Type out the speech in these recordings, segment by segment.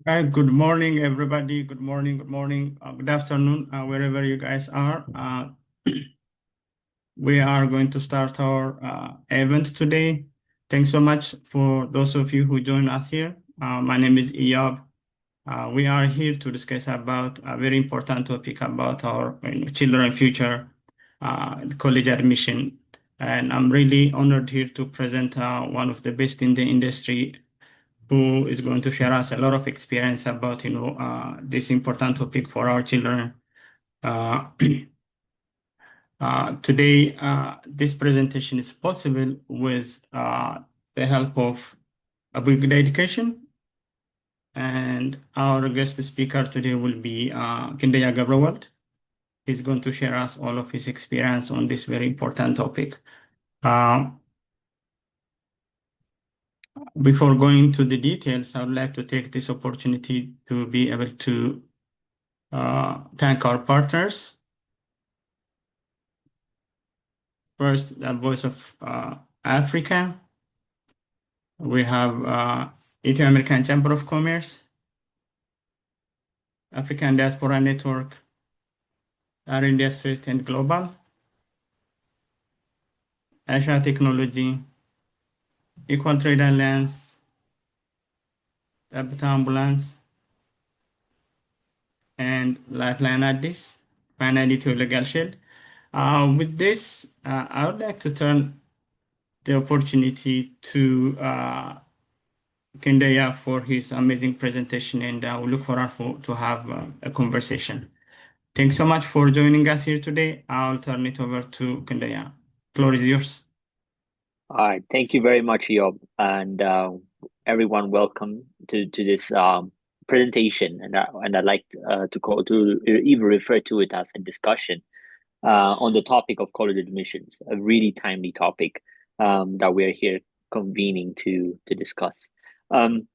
Hi, good morning, everybody. Good morning, good morning, good afternoon, wherever you guys are. We are going to start our event today. Thanks so much for those of you who joined us here. My name is Iyab. We are here to discuss about a very important topic about our children future, college admission. And I'm really honored here to present one of the best in the industry, who is going to share us a lot of experience about this important topic for our children. Uh, Today, this presentation is possible with the help of Abugida Education, and our guest speaker today will be Kindeya Gabrawald. He's going to share us all of his experience on this very important topic. Uh, Before going to the details, I would like to take this opportunity to be able to thank our partners. First, the Voice of Africa. We have Ethio American Chamber of Commerce, African Diaspora Network, Air India Swift and Global, Asia Technology, Equal Trade Alliance, Tabitha Ambulance, and Lifeline Addis, finally to Legal Shield. With this, I would like to turn the opportunity to Kendaya for his amazing presentation, and we look forward to have a conversation. Thanks so much for joining us here today. I'll turn it over to Kendaya. Floor is yours. All right, thank you very much, Yob, and everyone. Welcome to this presentation, and I'd like to call to even refer to it as a discussion on the topic of college admissions, a really timely topic that we're here convening to discuss. Um,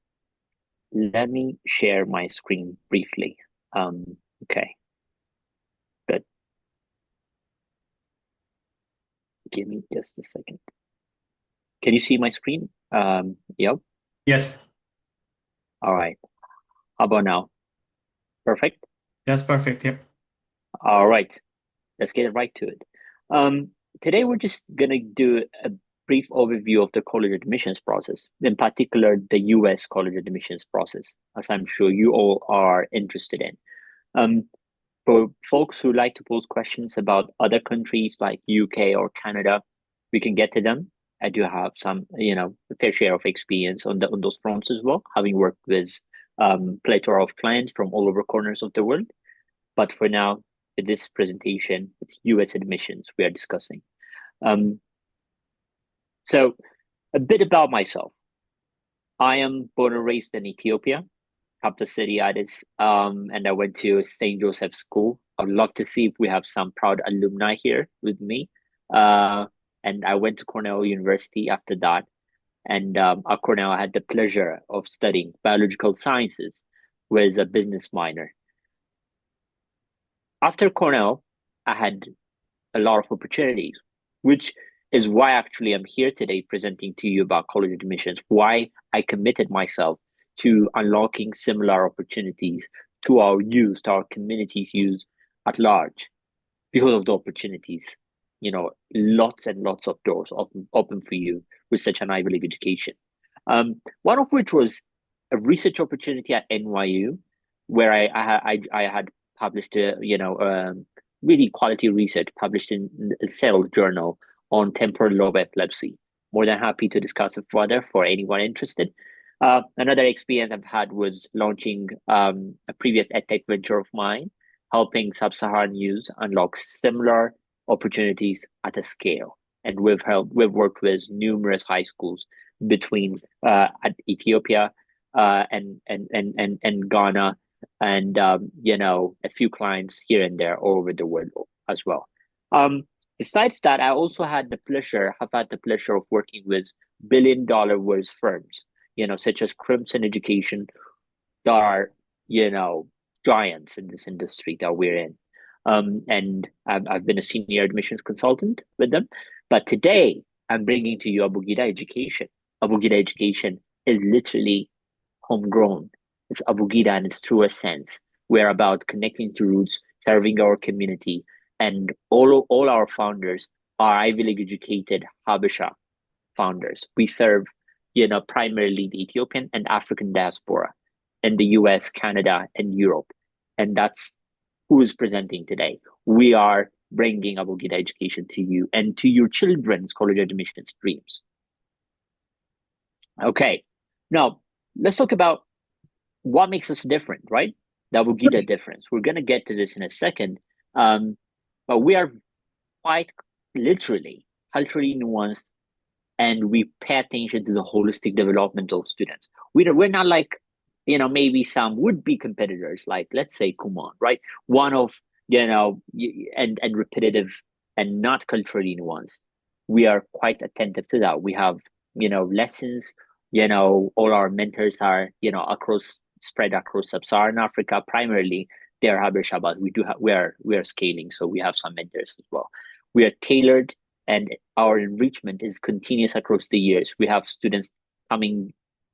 Let me share my screen briefly. Okay, good. Give me just a second. Can you see my screen? Yep. Yes, All right. How about now? Perfect. that's perfect. Yep. All right. Let's get right to it. Um, Today, we're just going to do a brief overview of the college admissions process, in particular, the US college admissions process, as I'm sure you all are interested in. Um, for folks who like to pose questions about other countries like UK or Canada, we can get to them. I do have some, a fair share of experience on those fronts as well, having worked with plethora of clients from all over corners of the world. But for now, in this presentation, it's US admissions we are discussing. Um, so, a bit about myself. I am born and raised in Ethiopia, capital city Addis, and I went to St. Joseph's School. I would love to see if we have some proud alumni here with me. Uh, and I went to Cornell University after that. And at Cornell, I had the pleasure of studying biological sciences with a business minor. After Cornell, I had a lot of opportunities, which is why actually I'm here today presenting to you about college admissions, why I committed myself to unlocking similar opportunities to our youth, to our communities' youth at large, because of the opportunities. Lots and lots of doors open for you with such an Ivy League education. One of which was a research opportunity at NYU, where I had published really quality research published in a Cell journal on temporal lobe epilepsy. More than happy to discuss it further for anyone interested. Another experience I've had was launching a previous edtech venture of mine, helping sub-Saharan youth unlock similar opportunities at a scale. And we've worked with numerous high schools between at Ethiopia and Ghana, and a few clients here and there all over the world as well. Besides that, have had the pleasure of working with billion-dollar worth firms, such as Crimson Education, that are, giants in this industry that we're in. And I've been a senior admissions consultant with them. But today, I'm bringing to you Abugida Education. Abugida Education is literally homegrown. It's Abugida in its truest sense. We're about connecting to roots, serving our community, and all our founders are Ivy League educated Habesha founders. We serve, primarily the Ethiopian and African diaspora in the US, Canada, and Europe. And that's who is presenting today. We are bringing Abugida education to you and to your children's college admissions dreams. Okay, now let's talk about what makes us different, right? The Abugida difference. We're going to get to this in a second. But we are quite literally culturally nuanced, and we pay attention to the holistic development of students. We're not like, maybe some would be competitors, like let's say Kumon, right? One of, and repetitive and not culturally nuanced. We are quite attentive to that. We have, lessons, all our mentors are, spread across sub-Saharan Africa, primarily they're Habesha, but we are scaling, so we have some mentors as well. We are tailored, and our enrichment is continuous across the years. We have students coming,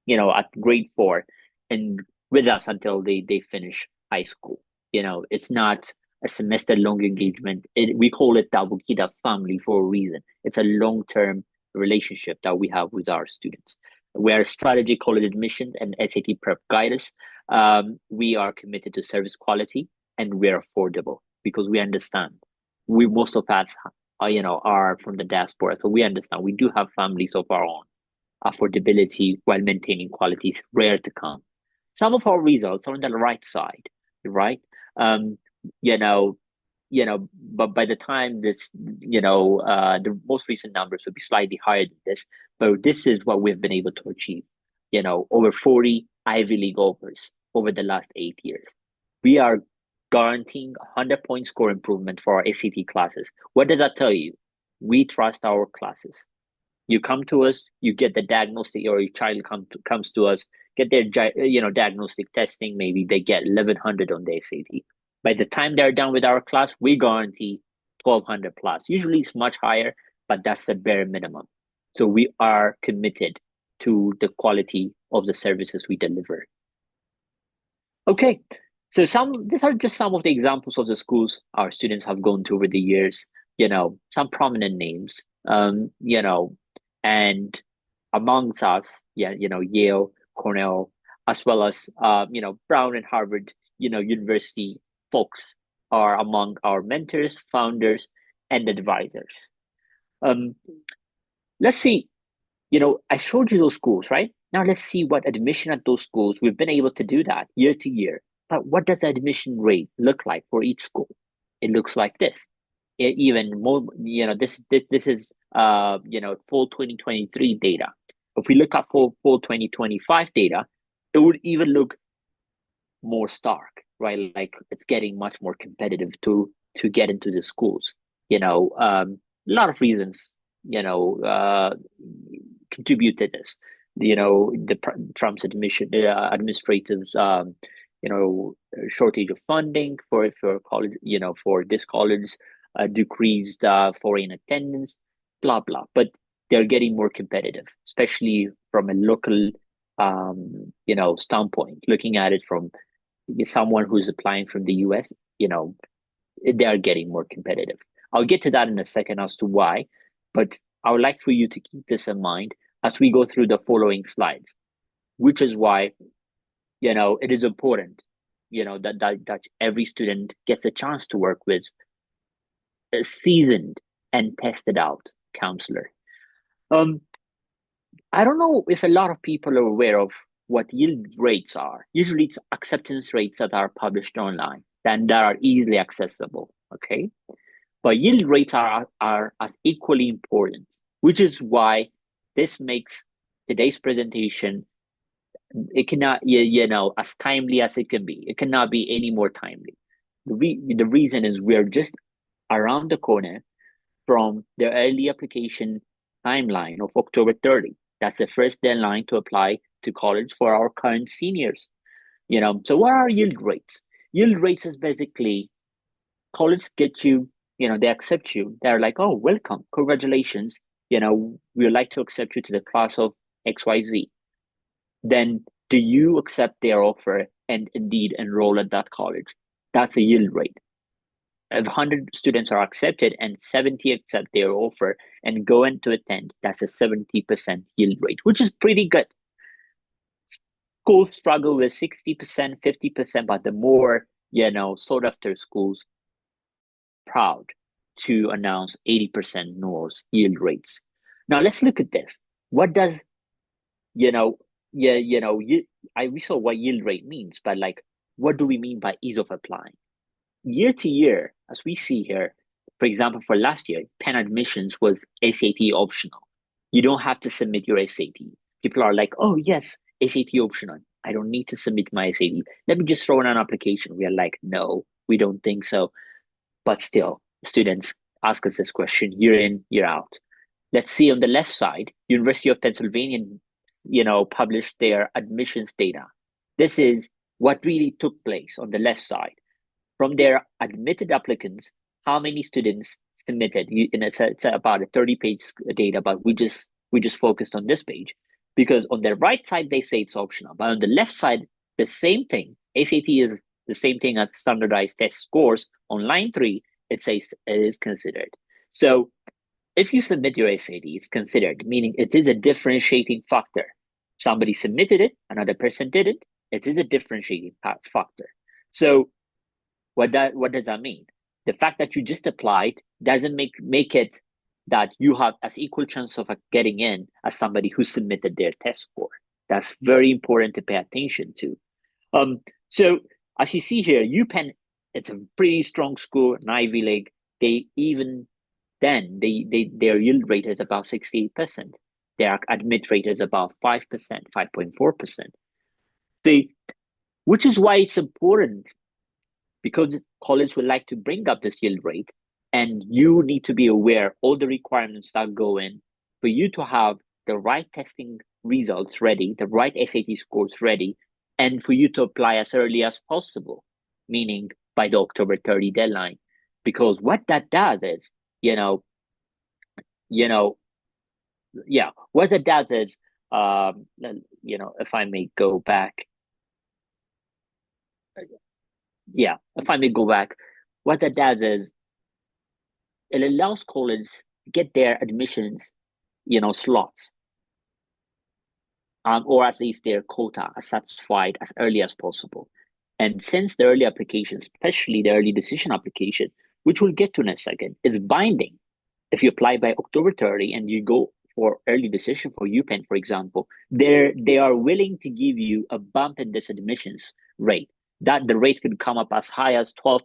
at grade 4 and with us until they finish high school. It's not a semester long engagement. We call it the Abugida family for a reason. It's a long-term relationship that we have with our students. We're strategy college admission and SAT prep guidance. We are committed to service quality, and we're affordable because we understand. Most of us are from the diaspora, so we understand we do have families of our own. Affordability while maintaining quality is rare to come. Some of our results are on the right side, right? Um, you know, but by the time the most recent numbers will be slightly higher than this, but this is what we've been able to achieve. Over 40 Ivy League offers over the last 8 years. We are guaranteeing 100-point score improvement for our SAT classes. What does that tell you? We trust our classes. You come to us, you get the diagnostic, or your child comes to us, get their diagnostic testing. Maybe they get 1100 on the SAT. By the time they're done with our class, we guarantee 1200 plus. Usually it's much higher, but that's the bare minimum. So we are committed to the quality of the services we deliver. Okay, so these are just some of the examples of the schools our students have gone to over the years. Some prominent names. And amongst us, Yale, Cornell, as well as Brown and Harvard, university folks are among our mentors, founders, and advisors. Let's see. I showed you those schools, right? Now let's see what admission at those schools. We've been able to do that year to year. But what does the admission rate look like for each school? It looks like this. Even more, this is fall 2023 data. If we look at fall 2025 data, it would even look more stark, right? Like it's getting much more competitive to get into the schools. A lot of reasons, contribute to this. Trump's administrative's shortage of funding for college, for this college, decreased foreign attendance, blah blah. But they're getting more competitive, especially from a local standpoint. Looking at it from someone who's applying from the US, they are getting more competitive. I'll get to that in a second as to why, but I would like for you to keep this in mind as we go through the following slides, which is why, it is important, that every student gets a chance to work with a seasoned and tested out counselor. I don't know if a lot of people are aware of what yield rates are. Usually it's acceptance rates that are published online and that are easily accessible, okay? But yield rates are as equally important, which is why this makes today's presentation, it cannot, as timely as it can be. It cannot be any more timely. The reason is we're just around the corner from the early application timeline of October 30. That's the first deadline to apply to college for our current seniors. So what are yield rates? Yield rates is basically college get you, they accept you. They're like, oh, welcome, congratulations. We would like to accept you to the class of XYZ. Then do you accept their offer and indeed enroll at that college? That's a yield rate. If 100 students are accepted and 70 accept their offer and go in to attend, that's a 70% yield rate, which is pretty good. Schools struggle with 60%, 50%, but the more, sought after schools proud to announce 80% NORS yield rates. Now let's look at this. What does, you know, yeah, we saw what yield rate means, but like, what do we mean by ease of applying? Year to year, as we see here, for example, for last year, Penn admissions was SAT optional. You don't have to submit your SAT. People are like, oh, yes, SAT optional. I don't need to submit my SAT. Let me just throw in an application. We are like, no, we don't think so. But still, students ask us this question year in, year out. Let's see on the left side, University of Pennsylvania, published their admissions data. This is what really took place on the left side. From their admitted applicants, how many students submitted? It's about a 30-page data, but we just focused on this page because on the right side they say it's optional, but on the left side the same thing. SAT is the same thing as standardized test scores. On line 3, it says it is considered. So if you submit your SAT, it's considered, meaning it is a differentiating factor. Somebody submitted it, another person didn't. It is a differentiating factor. So what does that mean? The fact that you just applied doesn't make it that you have as equal chance of getting in as somebody who submitted their test score. That's very important to pay attention to. So as you see here, UPenn, it's a pretty strong school, an Ivy League. They even then their yield rate is about 68%. Their admit rate is about 5%, 5.4%. Which is why it's important, because college would like to bring up this yield rate, and you need to be aware all the requirements that go in for you to have the right testing results ready, the right SAT scores ready, and for you to apply as early as possible, meaning by the October 30 deadline. Because what that does is, what it does is, if I may go back, what that does is it allows colleges to get their admissions, slots, or at least their quota satisfied as early as possible. And since the early application, especially the early decision application, which we'll get to in a second, is binding. If you apply by October 30 and you go for early decision for UPenn, for example, they are willing to give you a bump in this admissions rate. That the rate could come up as high as 12%,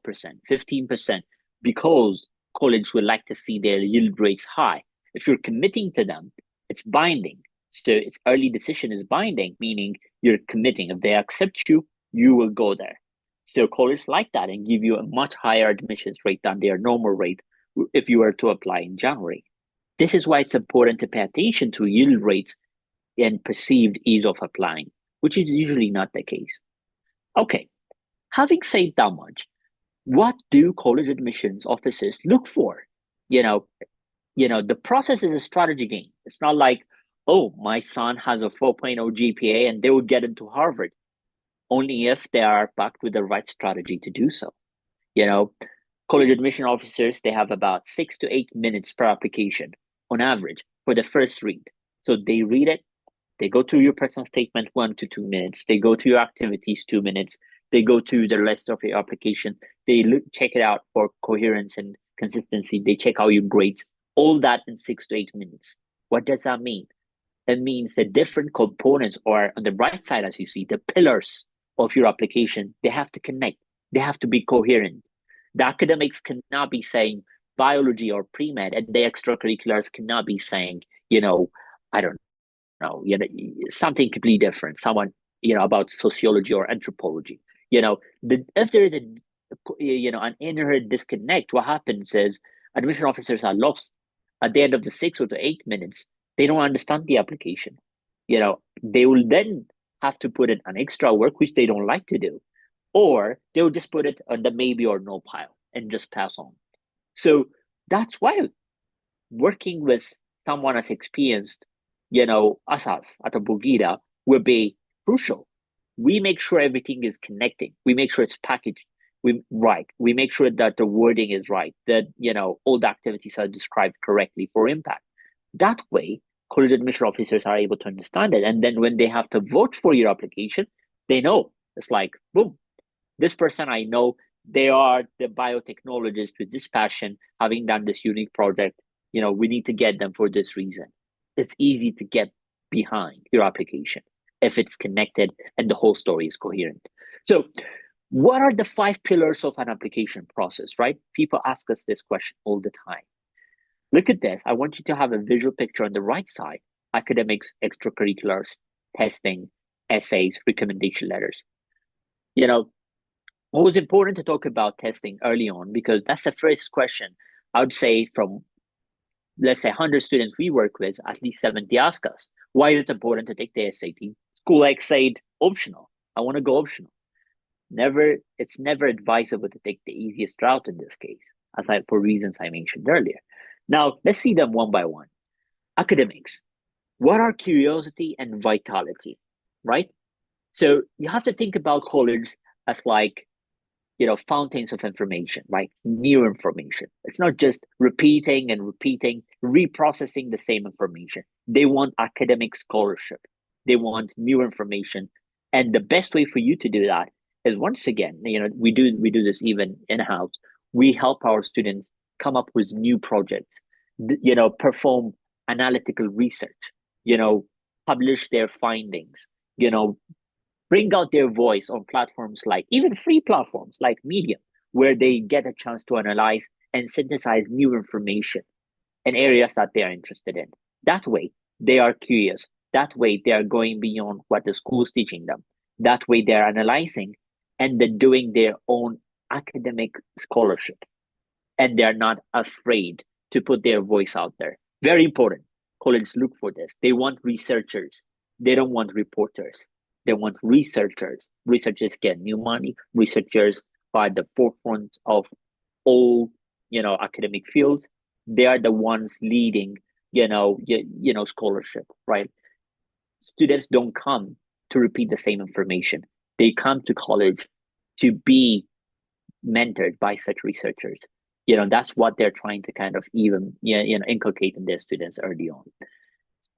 15%, because college would like to see their yield rates high. If you're committing to them, it's binding. So its early decision is binding, meaning you're committing. If they accept you, you will go there. So colleges like that and give you a much higher admissions rate than their normal rate if you were to apply in January. This is why it's important to pay attention to yield rates and perceived ease of applying, which is usually not the case. Okay, having said that much, what do college admissions officers look for? The process is a strategy game. It's not like, oh, my son has a 4.0 GPA and they will get into Harvard, only if they are backed with the right strategy to do so. College admission officers, they have about 6 to 8 minutes per application on average for the first read. So they read it, they go to your personal statement 1 to 2 minutes, they go to your activities 2 minutes, they go to the rest of your application, they check it out for coherence and consistency, they check out your grades, all that in 6 to 8 minutes. What does that mean? That means the different components are on the right side, as you see, the pillars of your application, they have to connect, they have to be coherent. The academics cannot be saying biology or pre-med, and the extracurriculars cannot be saying, I don't know, something completely different, someone, about sociology or anthropology. If there is an inherent disconnect, what happens is admission officers are lost at the end of the 6 or the 8 minutes. They don't understand the application. They will then have to put in an extra work, which they don't like to do, or they'll just put it on the maybe or no pile and just pass on. So that's why working with someone as experienced, as us at Abugida, will be crucial, We make sure everything is connecting. We make sure it's packaged. We make sure that the wording is right, that all the activities are described correctly for impact. That way, college admission officers are able to understand it. And then when they have to vote for your application, they know it's like, boom, this person I know, they are the biotechnologist with this passion, having done this unique project. We need to get them for this reason. It's easy to get behind your application if it's connected and the whole story is coherent. So, what are the 5 pillars of an application process, right? People ask us this question all the time. Look at this. I want you to have a visual picture on the right side: academics, extracurriculars, testing, essays, recommendation letters. You know, it was important to talk about testing early on because that's the first question. I would say from, let's say, 100 students we work with, at least 70 ask us, why is it important to take the SAT? School X said optional. I want to go optional. It's never advisable to take the easiest route in this case, for reasons I mentioned earlier. Now, let's see them one by one. Academics. What are curiosity and vitality, right? So you have to think about college as like, fountains of information, right? New information. It's not just repeating and repeating, reprocessing the same information. They want academic scholarship. They want new information. And the best way for you to do that is, once again, we do this even in-house. We help our students come up with new projects, perform analytical research, you know, publish their findings, you know, bring out their voice on platforms like, even free platforms like Medium, where they get a chance to analyze and synthesize new information in areas that they are interested in. That way, they are curious. That way, they are going beyond what the school is teaching them. That way, they're analyzing and then doing their own academic scholarship. And they're not afraid to put their voice out there. Very important. Colleges look for this. They want researchers. They don't want reporters. They want researchers. Researchers get new money. Researchers are at the forefront of all, academic fields. They are the ones leading, scholarship, right? Students don't come to repeat the same information. They come to college to be mentored by such researchers. That's what they're trying to kind of even inculcate in their students early on.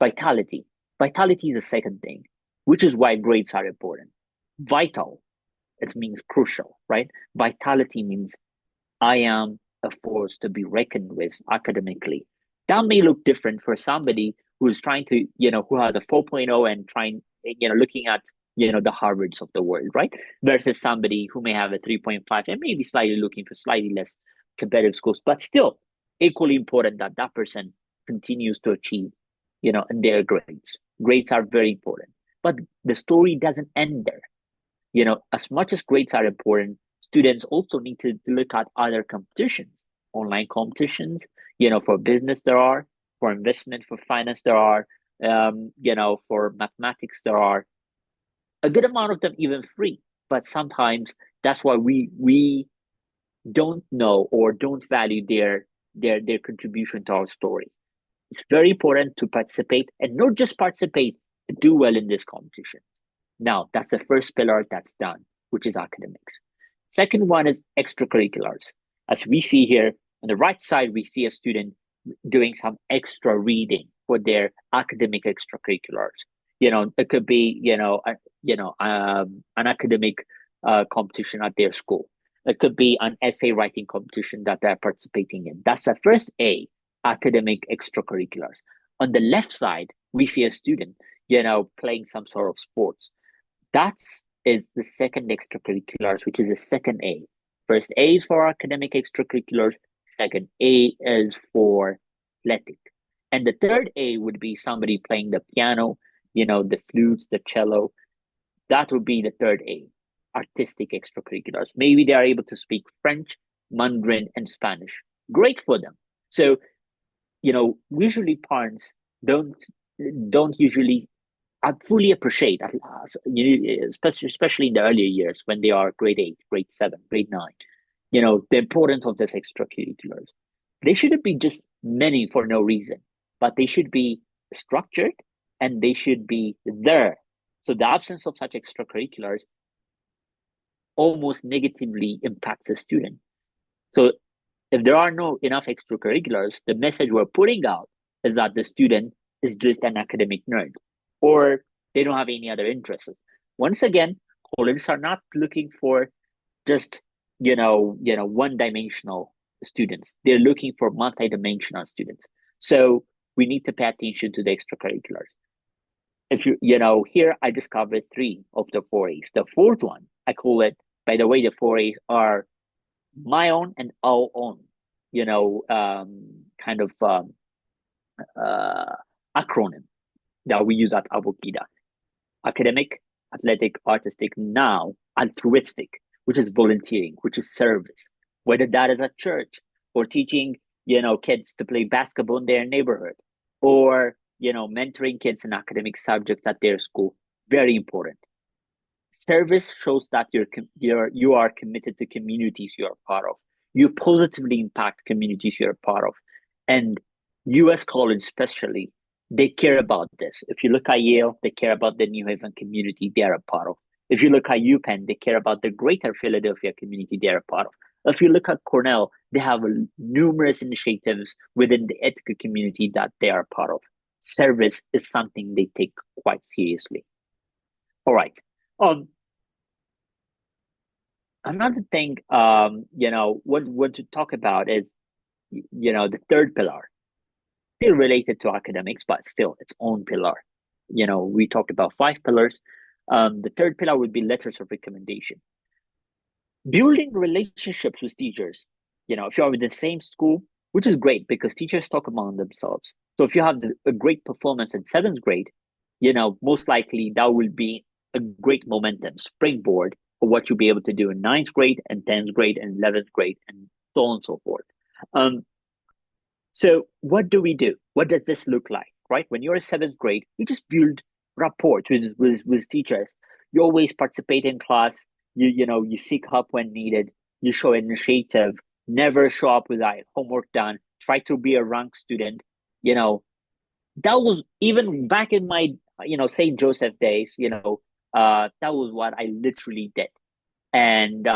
Vitality. Vitality is the second thing, which is why grades are important. Vital, it means crucial, right? Vitality means I am a force to be reckoned with academically. That may look different for somebody who's trying to, who has a 4.0 and trying, looking at, the Harvards of the world, right? Versus somebody who may have a 3.5 and maybe slightly looking for slightly less competitive schools, but still equally important that that person continues to achieve, in their grades. Grades are very important, but the story doesn't end there. As much as grades are important, students also need to look at other competitions, online competitions, for business there are, for investment, for finance there are, for mathematics there are, a good amount of them even free. But sometimes that's why we don't know or don't value their contribution to our story. It's very important to participate, and not just participate, do well in this competition. Now, that's the first pillar that's done, which is academics. Second one is extracurriculars. As we see here on the right side, we see a student doing some extra reading for their academic extracurriculars. It could be, an academic competition at their school. It could be an essay writing competition that they're participating in. That's the first A, academic extracurriculars. On the left side, we see a student, playing some sort of sports. That is the second extracurriculars, which is the second A. First A is for academic extracurriculars. Second A is for athletic. And the third A would be somebody playing the piano, the flutes, the cello. That would be the third A, artistic extracurriculars. Maybe they are able to speak French, Mandarin, and Spanish. Great for them. So, usually parents don't usually I fully appreciate, especially in the earlier years when they are grade 8, grade 7, grade 9, the importance of this extracurriculars. They shouldn't be just many for no reason, but they should be structured and they should be there So the absence of such extracurriculars almost negatively impacts the student. So if there are no enough extracurriculars, the message we're putting out is that the student is just an academic nerd, or they don't have any other interests. Once again, colleges are not looking for just one-dimensional students. They're looking for multi-dimensional students. So we need to pay attention to the extracurriculars. If here I just covered three of the four A's. The fourth one, I call it, by the way, the four A's are my own and our own, kind of uh, acronym that we use at Abugida. Academic, athletic, artistic, now altruistic, which is volunteering, which is service. Whether that is at church or teaching, kids to play basketball in their neighborhood, or mentoring kids in academic subjects at their school. Very important. Service shows that you are committed to communities you are part of. You positively impact communities you're part of. And US college especially, they care about this. If you look at Yale, they care about the New Haven community they are a part of. If you look at UPenn, they care about the greater Philadelphia community they are a part of. If you look at Cornell, they have numerous initiatives within the ethical community that they are a part of. Service is something they take quite seriously. All right. Um, Another thing, what to talk about is, the third pillar, still related to academics, but still its own pillar. We talked about five pillars. The third pillar would be letters of recommendation. Building relationships with teachers. If you're with the same school, which is great because teachers talk among themselves. So if you have a great performance in seventh grade, most likely that will be a great momentum, springboard for what you'll be able to do in ninth grade and 10th grade and 11th grade and so on and so forth. So what do we do? What does this look like, right? When you're in seventh grade, you just build rapport with teachers. You always participate in class. You seek help when needed. You show initiative. Never show up without homework done. Try to be a rank student. That was even back in my St. Joseph days. That was what I literally did, and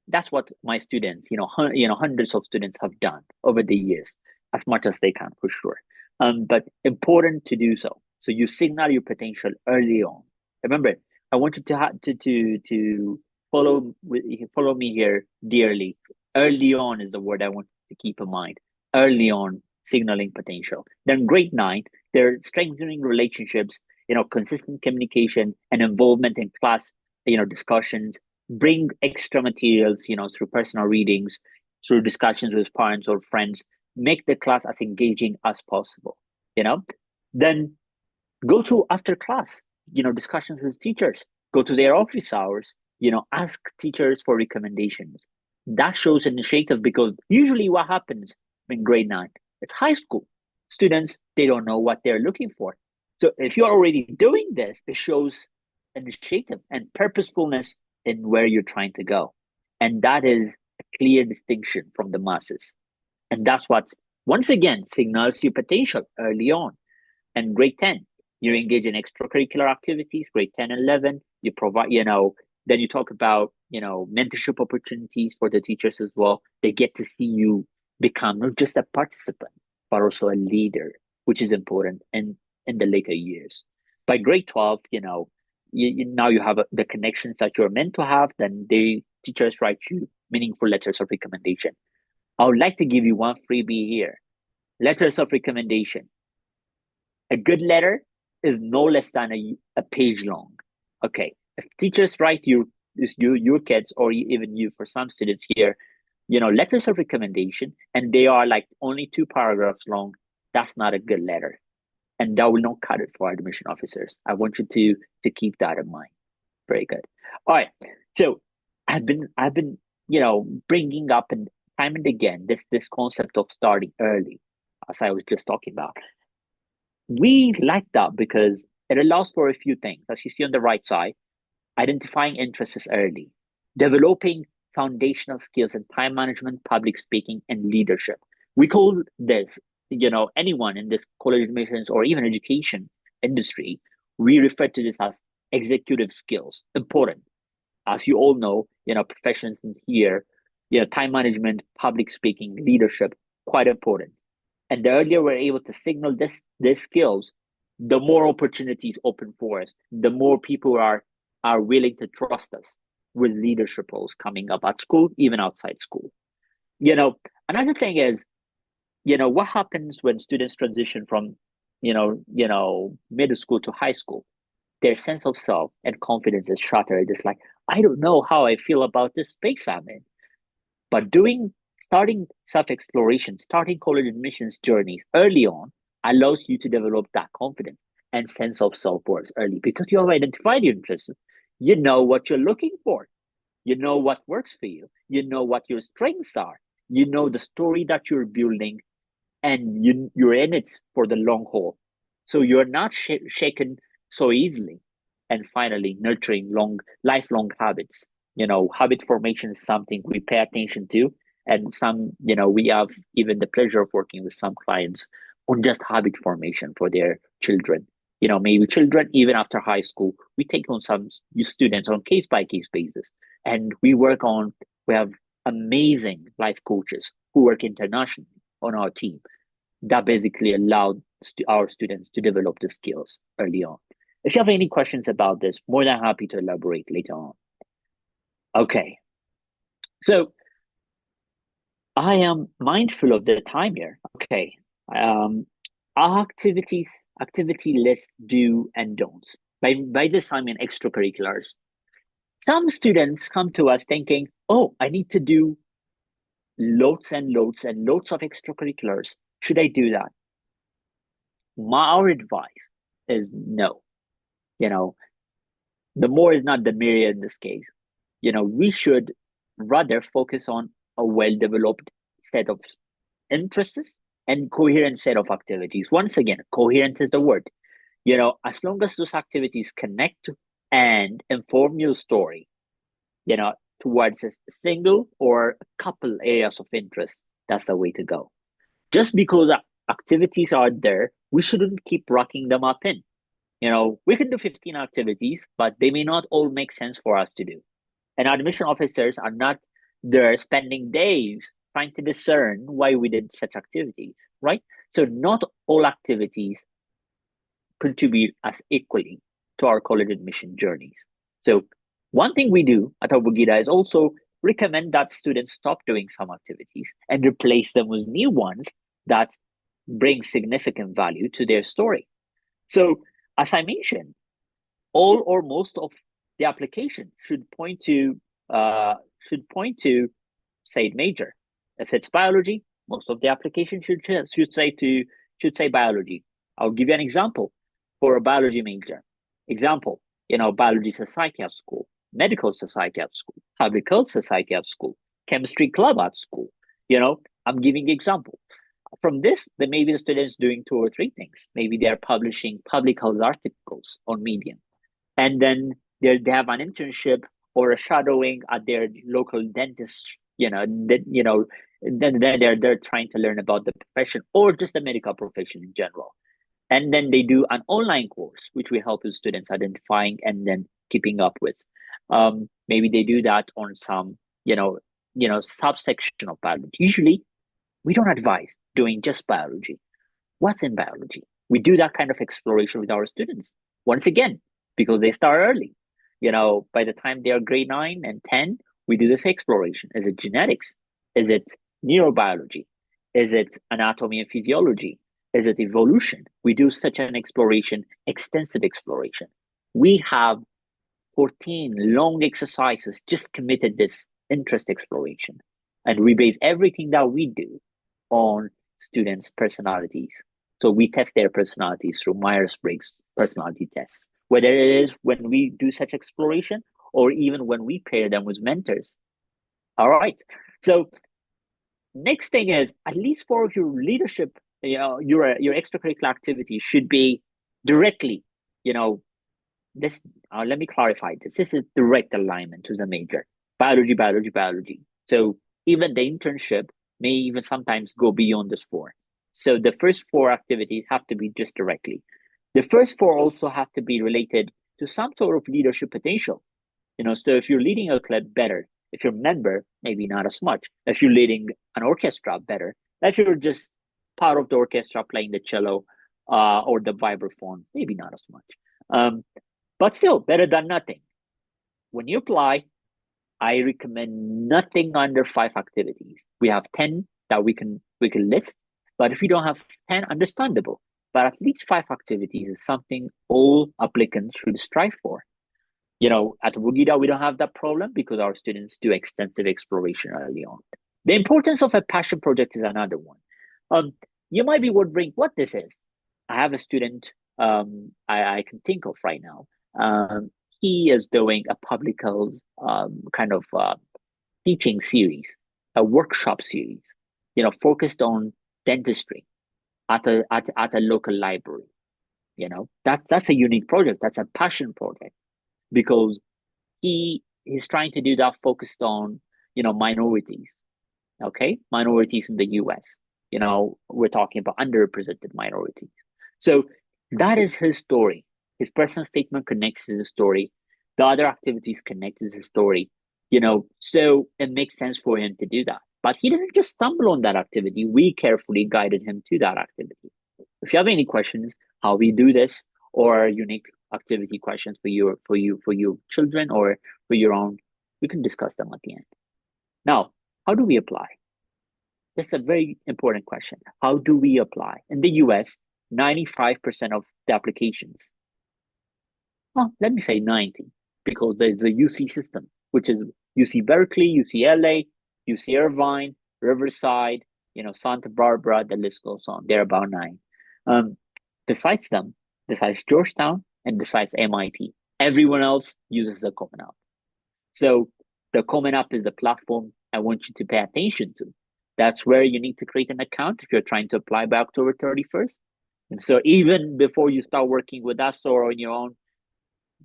that's what my students, hundreds of students have done over the years, as much as they can for sure. But important to do so. So you signal your potential early on. Remember, I want you to follow me here dearly. Early on is the word I want to keep in mind. Early on, signaling potential. Then grade nine, they're strengthening relationships, consistent communication and involvement in class, discussions. Bring extra materials, through personal readings, through discussions with parents or friends. Make the class as engaging as possible. Then go to after class, discussions with teachers. Go to their office hours. Ask teachers for recommendations. That shows initiative because usually what happens in grade nine, it's high school. Students, they don't know what they're looking for. So if you're already doing this, it shows initiative and purposefulness in where you're trying to go. And that is a clear distinction from the masses. And that's what, once again, signals your potential early on. And grade 10, you engage in extracurricular activities. Grade 10 and 11, you provide, then you talk about, mentorship opportunities for the teachers as well. They get to see you become not just a participant, but also a leader, which is important in the later years. By grade 12, now you have the connections that you're meant to have, then the teachers write you meaningful letters of recommendation. I would like to give you one freebie here. Letters of recommendation. A good letter is no less than a page long. Okay, if teachers write your kids, or even you, for some students here, letters of recommendation, and they are like only 2 paragraphs long, that's not a good letter. And that will not cut it for admission officers. I want you to keep that in mind. Very good. All right. So I've been bringing up and time and again this concept of starting early, as I was just talking about. We like that because it allows for a few things. As you see on the right side, identifying interests early, developing foundational skills in time management, public speaking, and leadership. We call this, anyone in this college admissions or even education industry We refer to this as executive skills, important. As you all know, professions in here, time management, public speaking, leadership, quite important. And the earlier we're able to signal these skills, the more opportunities open for us, the more people are willing to trust us with leadership roles coming up at school, even outside school. You know, Another thing is, what happens when students transition from, middle school to high school? Their sense of self and confidence is shattered. It's like, I don't know how I feel about this space I'm in. But starting self exploration, starting college admissions journeys early on allows you to develop that confidence and sense of self worth early because you have identified your interests. You know what you're looking for. You know what works for you. You know what your strengths are. You know the story that you're building, and you're in it for the long haul. So you're not shaken so easily. And finally, nurturing lifelong habits. Habit formation is something we pay attention to, and we have even the pleasure of working with some clients on just habit formation for their children. Maybe children even after high school, we take on some students on case by case basis, and we have amazing life coaches who work internationally on our team that basically allowed our students to develop the skills early on. If you have any questions about this, more than happy to elaborate later on. Okay, so I am mindful of the time here. Okay, um, our activity list do and don'ts. By this I mean extracurriculars. Some students come to us thinking, "Oh, I need to do loads and loads and loads of extracurriculars. Should I do that?" Our advice is no. You know, the more is not the merrier in this case. We should rather focus on a well-developed set of interests and coherent set of activities. Once again, coherent is the word. As long as those activities connect and inform your story, towards a single or a couple areas of interest, that's the way to go. Just because activities are there, we shouldn't keep rocking them up in. We can do 15 activities, but they may not all make sense for us to do. And admission officers are not there spending days trying to discern why we did such activities, right? So not all activities contribute as equally to our college admission journeys. So one thing we do at Abugida is also recommend that students stop doing some activities and replace them with new ones that bring significant value to their story. So as I mentioned, all or most of the application should point to say major. If it's biology, most of the application should say biology. I'll give you an example for a biology major. Example, biology society at school, medical society at school, agriculture society at school, chemistry club at school. I'm giving example. From this, then maybe the students doing two or three things. Maybe they're publishing public health articles on Medium, and then they have an internship or a shadowing at their local dentist. Then they're trying to learn about the profession or just the medical profession in general. And then they do an online course, which we help the students identifying and then keeping up with. Maybe they do that on some, subsection of biology. Usually, we don't advise doing just biology. What's in biology? We do that kind of exploration with our students. Once again, because they start early. By the time they are grade 9 and 10, we do this exploration. Is it genetics? Is it neurobiology? Is it anatomy and physiology? Is it evolution? We do such an exploration, extensive exploration. We have 14 long exercises just committed this interest exploration. And we base everything that we do on students' personalities. So we test their personalities through Myers-Briggs personality tests, whether it is when we do such exploration or even when we pair them with mentors. All right. So next thing is, at least for your leadership, your extracurricular activity should be directly, this. Let me clarify this. This is direct alignment to the major: biology, biology, biology. So even the internship may even sometimes go beyond this four. So the first four activities have to be just directly. The first four also have to be related to some sort of leadership potential. So if you're leading a club, better. If you're a member, maybe not as much. If you're leading an orchestra, better. If you're just part of the orchestra playing the cello or the vibraphone, maybe not as much. But still, better than nothing. When you apply, I recommend nothing under 5 activities. We have 10 that we can list, but if you don't have 10, understandable. But at least 5 activities is something all applicants should strive for. At Abugida, we don't have that problem because our students do extensive exploration early on. The importance of a passion project is another one. You might be wondering what this is. I have a student I can think of right now. He is doing a public health kind of teaching series, a workshop series, focused on dentistry at a local library. That's a unique project. That's a passion project because he's trying to do that focused on minorities. Okay, minorities in the US. We're talking about underrepresented minorities. So that is his story. His personal statement connects to his story. The other activities connect to his story. So it makes sense for him to do that. But he didn't just stumble on that activity. We carefully guided him to that activity. If you have any questions how we do this or unique activity questions for your children or for your own, we can discuss them at the end. Now, how do we apply? That's a very important question. How do we apply? In the US, 95% of the applications, well, let me say 90, because there's a UC system, which is UC Berkeley, UCLA, UC Irvine, Riverside, Santa Barbara, the list goes on. There are about 9. Besides them, besides Georgetown and besides MIT, everyone else uses the Common App. So the Common App is the platform I want you to pay attention to. That's where you need to create an account if you're trying to apply by October 31st. And so even before you start working with us or on your own,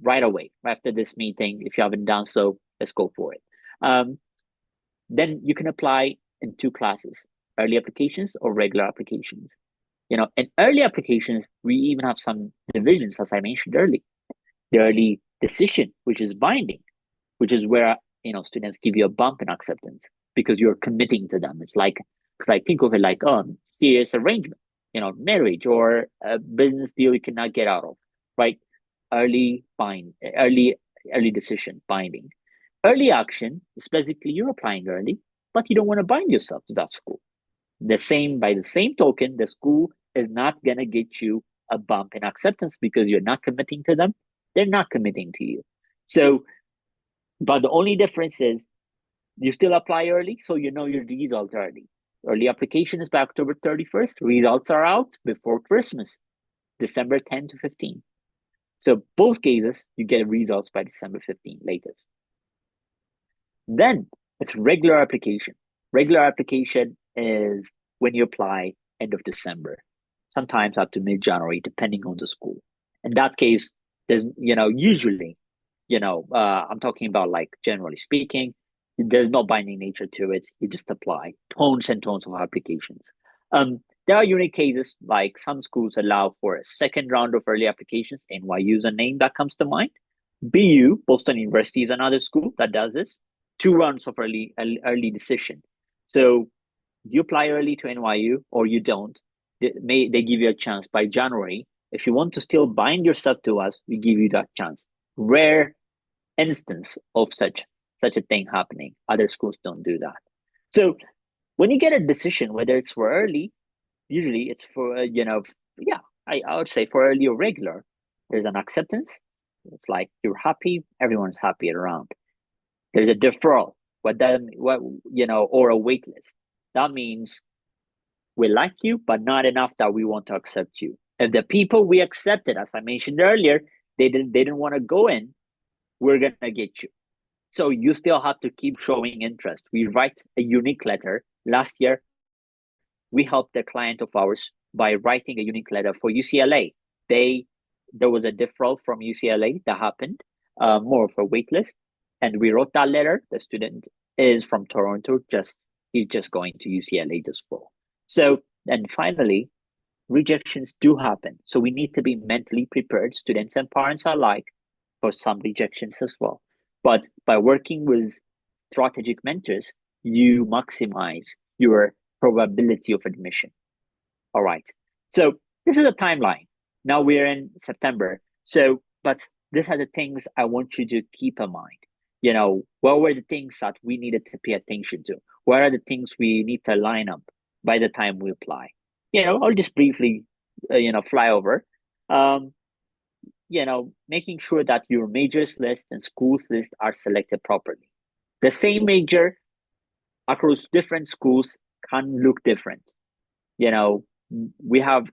right away, after this meeting, if you haven't done so, let's go for it. Then you can apply in 2 classes, early applications or regular applications. In early applications, we even have some divisions, as I mentioned earlier. The early decision, which is binding, which is where students give you a bump in acceptance because you're committing to them. It's like think of it like serious arrangement, marriage or a business deal you cannot get out of, right? Early decision binding. Early action is basically you're applying early, but you don't want to bind yourself to that school. By the same token, the school is not gonna get you a bump in acceptance because you're not committing to them. They're not committing to you. So, but the only difference is you still apply early, so you know your result early. Early application is by October 31st. Results are out before Christmas, December 10 to 15. So both cases, you get results by December 15 latest. Then it's regular application. Regular application is when you apply end of December, sometimes up to mid-January, depending on the school. In that case, there's, usually, I'm talking about like generally speaking, there's no binding nature to it. You just apply tons and tons of applications. There are unique cases, like some schools allow for a second round of early applications. NYU is a name that comes to mind. BU, Boston University, is another school that does this. 2 rounds of early decision. So you apply early to NYU or you don't. They give you a chance by January. If you want to still bind yourself to us, we give you that chance. Rare instance of such a thing happening. Other schools don't do that. So when you get a decision, whether it's for early, usually it's for, I would say for early or regular, there's an acceptance. It's like you're happy, everyone's happy around. There's a deferral, or a wait list. That means we like you, but not enough that we want to accept you. If the people we accepted, as I mentioned earlier, they didn't want to go in, we're gonna get you. So you still have to keep showing interest. We write a unique letter. Last year, we helped a client of ours by writing a unique letter for UCLA. There was a deferral from UCLA that happened, more of a wait list. And we wrote that letter. The student is from Toronto, he's just going to UCLA this fall. So, and finally, rejections do happen. So we need to be mentally prepared, students and parents alike, for some rejections as well. But by working with strategic mentors, you maximize your probability of admission. All right. So this is a timeline. Now we're in September. So, but these are the things I want you to keep in mind. What were the things that we needed to pay attention to? What are the things we need to line up by the time we apply? I'll just briefly, fly over. Um, making sure that your majors list and schools list are selected properly. The same major across different schools can look different. You know, we have,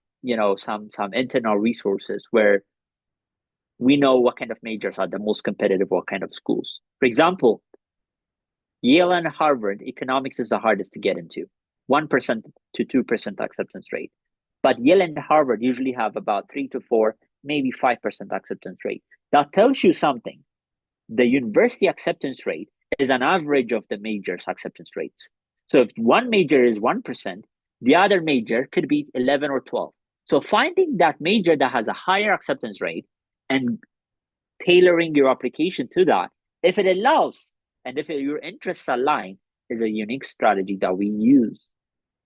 some internal resources where we know what kind of majors are the most competitive, what kind of schools. For example, Yale and Harvard, economics is the hardest to get into, 1% to 2% acceptance rate. But Yale and Harvard usually have about 3 to 4, maybe 5% acceptance rate. That tells you something. The university acceptance rate is an average of the majors acceptance rates. So if one major is 1%, the other major could be 11 or 12. So finding that major that has a higher acceptance rate and tailoring your application to that, if it allows and if your interests align, is a unique strategy that we use,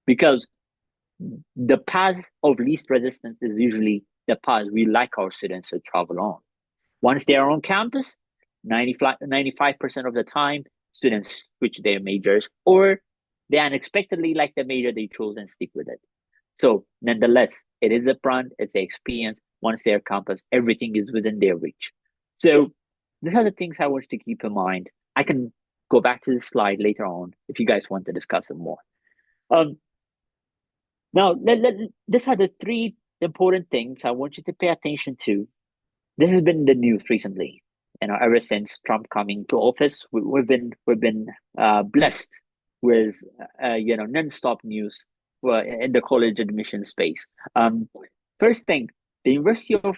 because the path of least resistance is usually the path we like our students to travel on. Once they are on campus, 95% of the time, students switch their majors, or they unexpectedly like the major they chose and stick with it. So nonetheless, it is a brand, it's an experience. Once they're campus, everything is within their reach. So these are the things I want you to keep in mind. I can go back to the slide later on if you guys want to discuss it more. Now, these are the three important things I want you to pay attention to. This has been the news recently. Ever since Trump coming to office, we've been blessed with nonstop news in the college admission space. First thing, the University of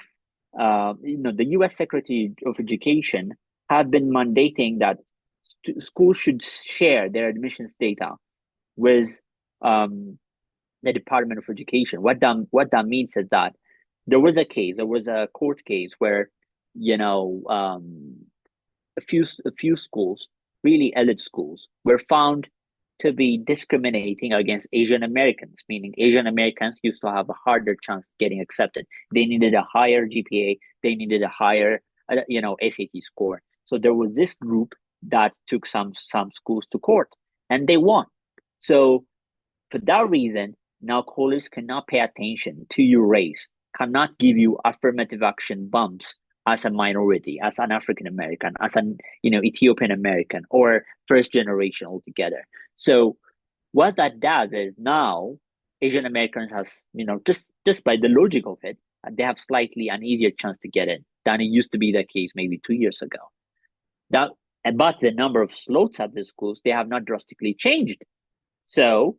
the U.S. Secretary of Education have been mandating that schools should share their admissions data with the Department of Education. What that means is that there was a court case where a few schools, really elite schools, were found to be discriminating against Asian Americans, meaning Asian Americans used to have a harder chance getting accepted. They needed a higher GPA, they needed a higher SAT score. So there was this group that took some schools to court, and they won. So for that reason, now colleges cannot pay attention to your race, cannot give you affirmative action bumps as a minority, as an African American, as an Ethiopian American, or first generation altogether. So what that does is now Asian Americans has just by the logic of it, they have slightly an easier chance to get in than it used to be the case maybe 2 years ago. But the number of slots at the schools, they have not drastically changed. So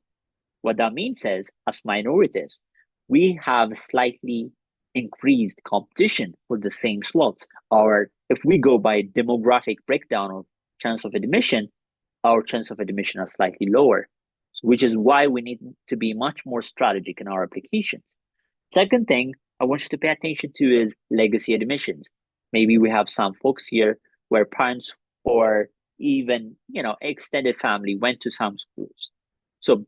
what that means is, as minorities, we have slightly increased competition for the same slots. Or if we go by demographic breakdown of chance of admission, our chance of admission are slightly lower, which is why we need to be much more strategic in our applications. Second thing I want you to pay attention to is legacy admissions. Maybe we have some folks here where parents or even extended family went to some schools. So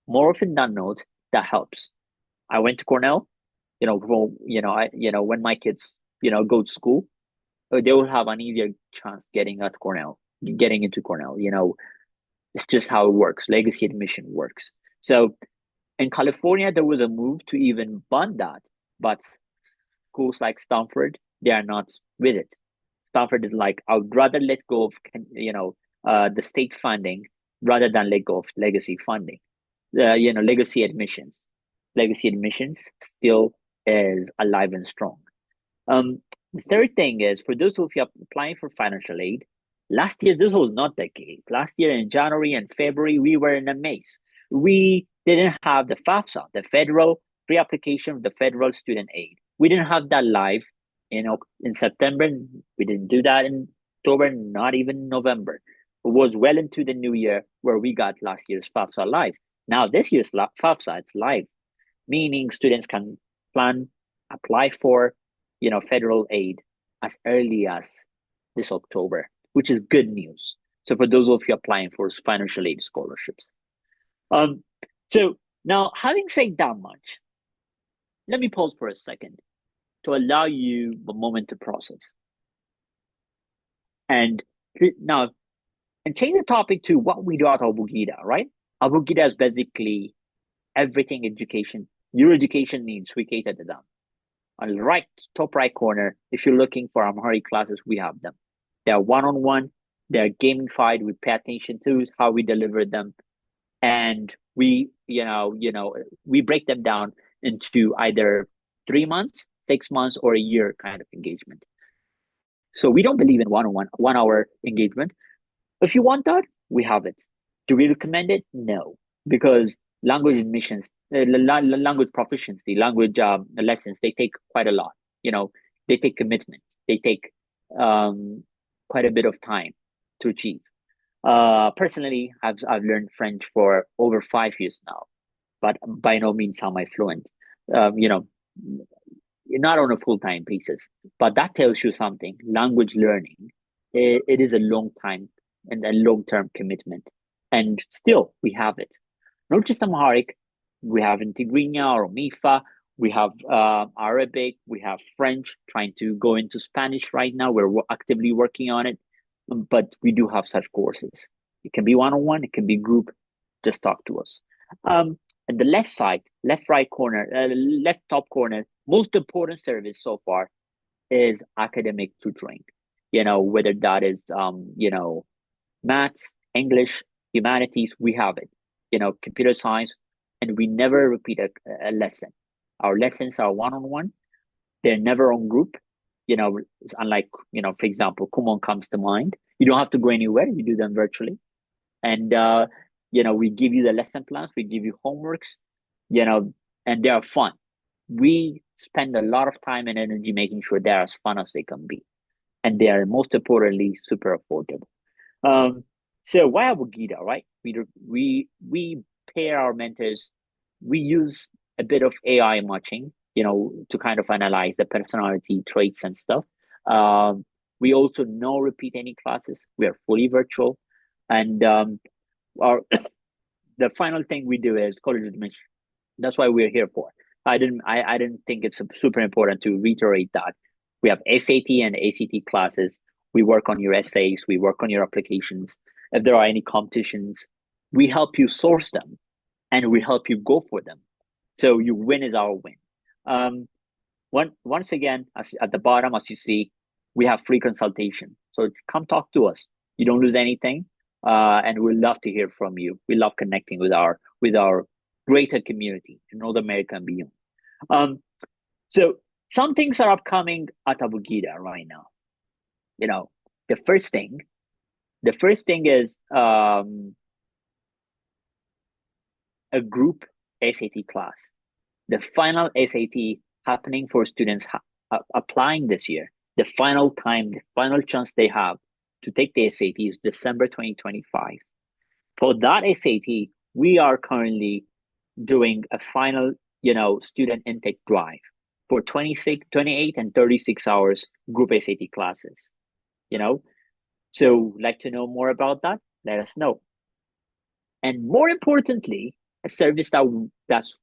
more often than not, that helps. I went to Cornell. When my kids go to school, they will have an easier chance getting into Cornell. It's just how it works. Legacy admission works. So in California, there was a move to even ban that, but schools like Stanford, they are not with it. Stanford is like, I would rather let go of the state funding rather than let go of legacy funding. Legacy admissions. Legacy admissions still is alive and strong. The third thing is, for those of you applying for financial aid, last year this was not the case. Last year in January and February, we were in a maze. We didn't have the FAFSA, the federal pre-application of the federal student aid. We didn't have that live in September. We didn't do that in October, not even November. It was well into the new year where we got last year's FAFSA live. Now this year's FAFSA, it's live. meaning students can plan, apply for, federal aid as early as this October, which is good news. So for those of you applying for financial aid scholarships. Um, so now having said that much, let me pause for a second to allow you a moment to process. And now, and change the topic to what we do at Abugida, right? Abugida is basically everything education. Your education needs, we cater to them. On the right, top right corner, if you're looking for Amharic classes, we have them. They're one-on-one, they're gamified, we pay attention to how we deliver them. And we break them down into either 3 months, 6 months, or a year kind of engagement. So we don't believe in one-on-one, 1 hour engagement. If you want that, we have it. Do we recommend it? No, because language admissions, language proficiency, language lessons, they take quite a lot. They take commitment. They take quite a bit of time to achieve. Personally, I've learned French for over 5 years now, but by no means am I fluent. Um, you know, not on a full-time basis, but that tells you something. Language learning, it is a long time and a long-term commitment, and still we have it. Not just Amharic, we have Integrinia or Mifa, we have Arabic, we have French. Trying to go into Spanish right now. We're actively working on it, but we do have such courses. It can be one-on-one, it can be group. Just talk to us. And the left side, left right corner, left top corner, most important service so far is academic tutoring. Whether that is maths, English, humanities, we have it. Computer science, and we never repeat a lesson. Our lessons are one-on-one. They're never on group. Unlike, for example, Kumon comes to mind. You don't have to go anywhere. You do them virtually. And we give you the lesson plans, we give you homeworks, and they are fun. We spend a lot of time and energy making sure they're as fun as they can be, and they are most importantly super affordable. So why Abugida, right? We pair our mentors. We use a bit of AI matching, to kind of analyze the personality traits and stuff. We also no repeat any classes. We are fully virtual, and our the final thing we do is college admission. That's why we're here for. I didn't think it's super important to reiterate that. We have SAT and ACT classes. We work on your essays, we work on your applications. If there are any competitions, we help you source them and we help you go for them. So your win is our win. Once again, at the bottom, as you see, we have free consultation. So come talk to us. You don't lose anything, and we'd love to hear from you. We love connecting with our greater community in North America and beyond. So some things are upcoming at Abugida right now. The first thing is a group SAT class. The final SAT happening for students applying this year. The final time, the final chance they have to take the SAT is December 2025. For that SAT, we are currently doing a final, student intake drive for 26, 28, and 36 hours group SAT classes. So like to know more about that? Let us know. And more importantly, a service that's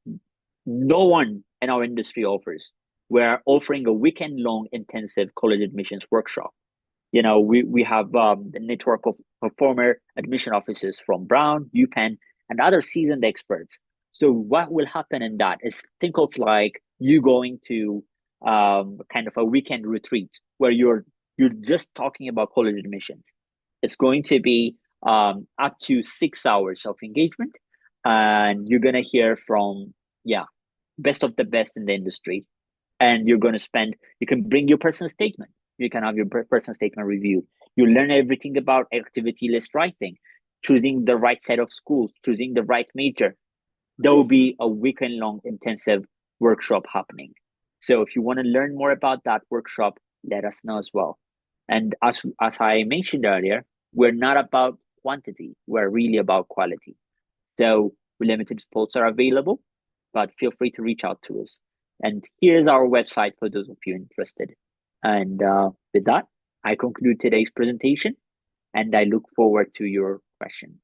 no one in our industry offers. We're offering a weekend-long intensive college admissions workshop. We have the network of former admission officers from Brown, UPenn, and other seasoned experts. So what will happen in that is, think of like you going to kind of a weekend retreat where you're just talking about college admissions. It's going to be up to 6 hours of engagement, and you're gonna hear from best of the best in the industry, and you can bring your personal statement. You can have your personal statement review. You learn everything about activity list writing, choosing the right set of schools, choosing the right major. There will be a weekend long intensive workshop happening. So if you want to learn more about that workshop, let us know as well. And as I mentioned earlier, we're not about quantity, we're really about quality. So limited spots are available. but feel free to reach out to us. And here's our website for those of you interested. And with that, I conclude today's presentation, and I look forward to your questions.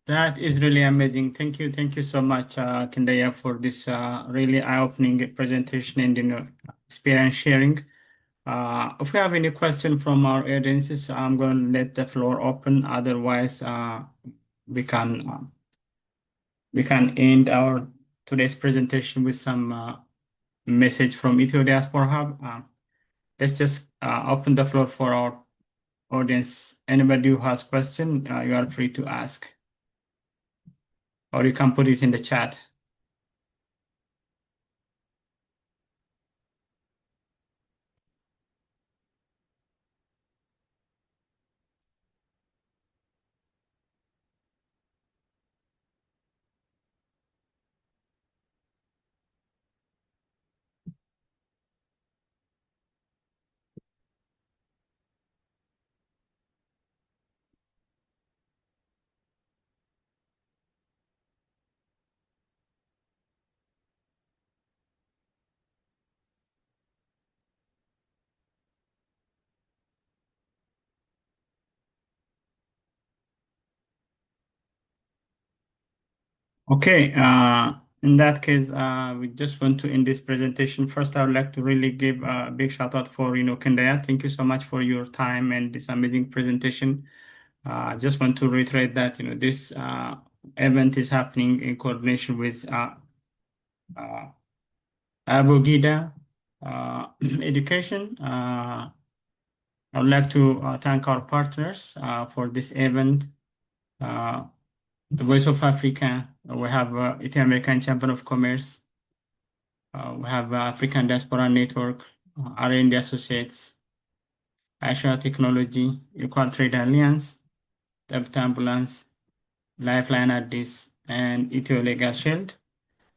That is really amazing. Thank you. Thank you so much, Kendaya, for this really eye-opening presentation and experience sharing. If we have any question from our audiences, I'm going to let the floor open. Otherwise, we can uh, we can end our today's presentation with some message from Ethio Diaspora Hub. Let's just open the floor for our audience. Anybody who has question, you are free to ask, or you can put it in the chat. Okay, in that case, we just want to end this presentation. First, I would like to really give a big shout out for, Kendaya. Thank you so much for your time and this amazing presentation. I just want to reiterate that, this event is happening in coordination with uh, Abugida Education. I would like to thank our partners for this event. The Voice of Africa, we have Ethio American Chamber of Commerce, we have African Diaspora Network, R&D Associates, Asia Technology, Equal Trade Alliance, Debt Ambulance, Lifeline Addis, and Ethio Legal Shield.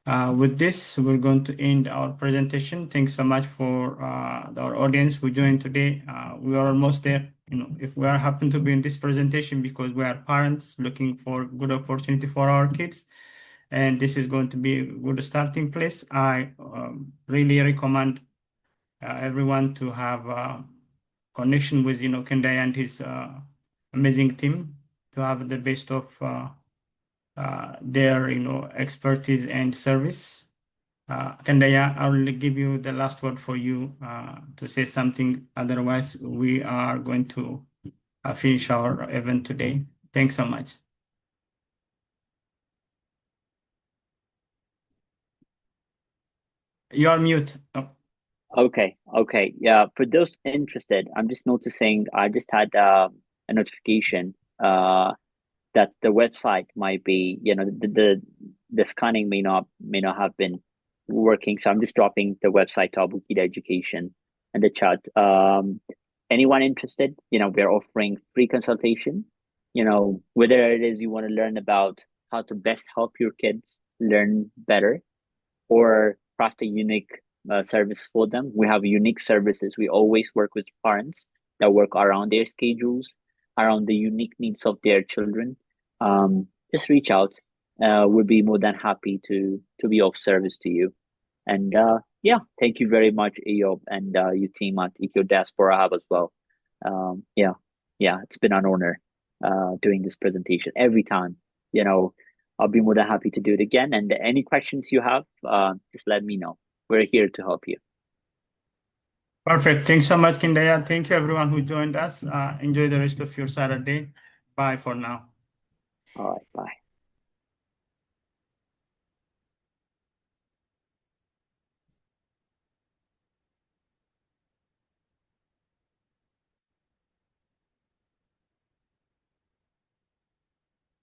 With this, we're going to end our presentation. Thanks so much for our audience who joined today. We are almost there. If we are happen to be in this presentation because we are parents looking for good opportunity for our kids, and this is going to be a good starting place. I really recommend everyone to have a connection with Kendai and his amazing team to have the best of their expertise and service. Kandaya, I will give you the last word for you to say something. Otherwise, we are going to finish our event today. Thanks so much. You're mute. Oh. Okay. Yeah, for those interested, I'm just noticing I just had a notification that the website might be, the scanning may not have been working. So I'm just dropping the website to Abugida Education and the chat. Anyone interested, we're offering free consultation, whether it is you want to learn about how to best help your kids learn better or craft a unique service for them. We have unique services. We always work with parents that work around their schedules, around the unique needs of their children. Just reach out. We'll be more than happy to be of service to you. And yeah, thank you very much, Eyob, and your team at Eco Diaspora Hub as well. Yeah, it's been an honor doing this presentation every time. You know, I'll be more than happy to do it again. And any questions you have, just let me know. We're here to help you. Perfect. Thanks so much, Kindaya. Thank you, everyone who joined us. Enjoy the rest of your Saturday. Bye for now. All right.